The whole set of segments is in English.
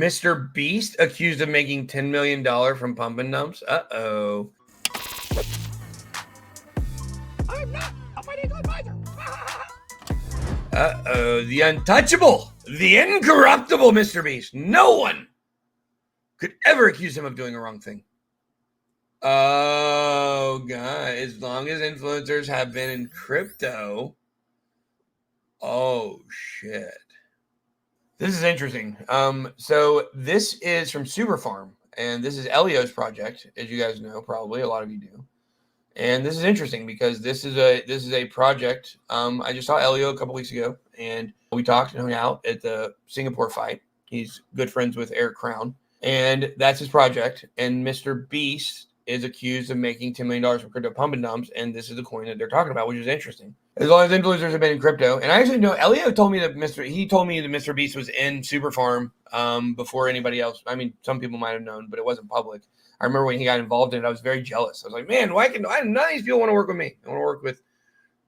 Mr. Beast accused of making $10 million from pump and dumps. Uh-oh. I'm not a financial advisor. Uh-oh. The untouchable, the incorruptible Mr. Beast. No one could ever accuse him of doing a wrong thing. Oh, God. As long as influencers have been in crypto. Oh, shit. This is interesting. So this is from Super Farm, and this is Elio's project, as you guys know, probably a lot of you do. And this is interesting because this is a project. I just saw Elio a couple weeks ago, and we talked and hung out at the Singapore fight. He's good friends with Eric Crown, and that's his project. And Mr. Beast is accused of making $10 million from crypto pump and dumps, and this is the coin that they're talking about, which is interesting. As long as influencers have been in crypto, and I actually know Elio told me that Mr. Beast was in Super Farm before anybody else. I mean, some people might have known, but it wasn't public. I remember when he got involved in it, I was very jealous. I was like, man, none of these people want to work with me? I want to work with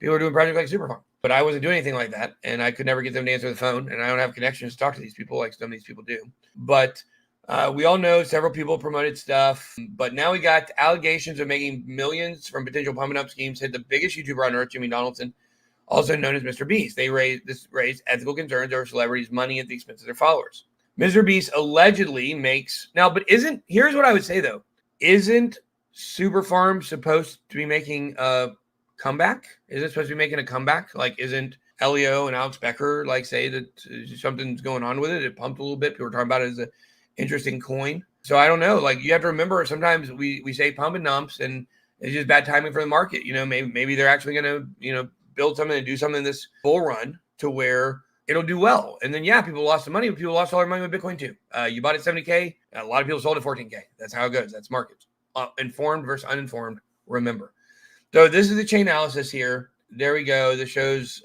people who are doing projects like Super Farm. But I wasn't doing anything like that, and I could never get them to answer the phone, and I don't have connections to talk to these people like some of these people do. But we all know several people promoted stuff, but now we got allegations of making millions from potential pump and dump schemes hit the biggest YouTuber on earth, Jimmy Donaldson, also known as Mr. Beast. They raised ethical concerns over celebrities' money at the expense of their followers. Mr. Beast allegedly makes now, but here's what I would say though. Isn't Super Farm supposed to be making a comeback? Is it supposed to be making a comeback? Like, isn't Elio and Alex Becker like say that something's going on with it? It pumped a little bit. People are talking about it as an interesting coin. So I don't know. Like, you have to remember, sometimes we say pump and dumps, and it's just bad timing for the market. You know, maybe they're actually going to build something and do something in this bull run to where it'll do well. And then, people lost some money, but people lost all their money with Bitcoin too. You bought it 70K. A lot of people sold it 14K. That's how it goes. That's markets. Informed versus uninformed. Remember. So this is the chain analysis here. There we go. This shows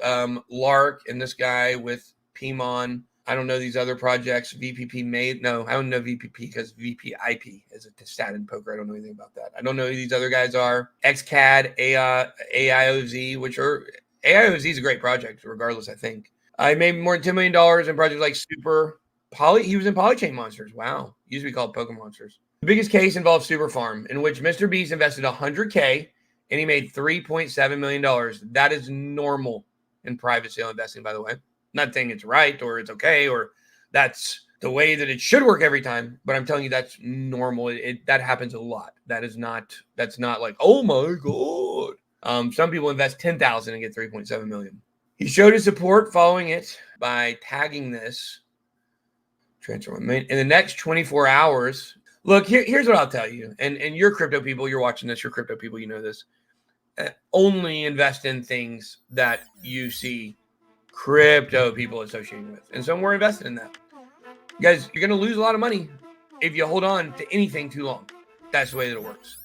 Lark and this guy with PMON. I don't know these other projects. VPP made. No, I don't know VPP because VPIP is a stat in poker. I don't know anything about that. I don't know who these other guys are. XCAD, AIOZ, which are AIOZ is a great project, regardless, I think. I made more than $10 million in projects like Super Poly. He was in Polychain Monsters. Wow. Used to be called Pokemon Monsters. The biggest case involves Super Farm, in which Mr. Beast invested $100K and he made $3.7 million. That is normal in private sale investing, by the way. Not saying it's right or it's okay or that's the way that it should work every time, but I'm telling you that's normal. That happens a lot. That's not like, oh my God. Some people invest $10,000 and get $3.7 million. He showed his support following it by tagging this transfer in the next 24 hours. Look, here's what I'll tell you. And you're crypto people, you're watching this, you're crypto people, you know this. Only invest in things that you see crypto people associating with. And so we're invested in that. Guys, you're going to lose a lot of money if you hold on to anything too long. That's the way that it works.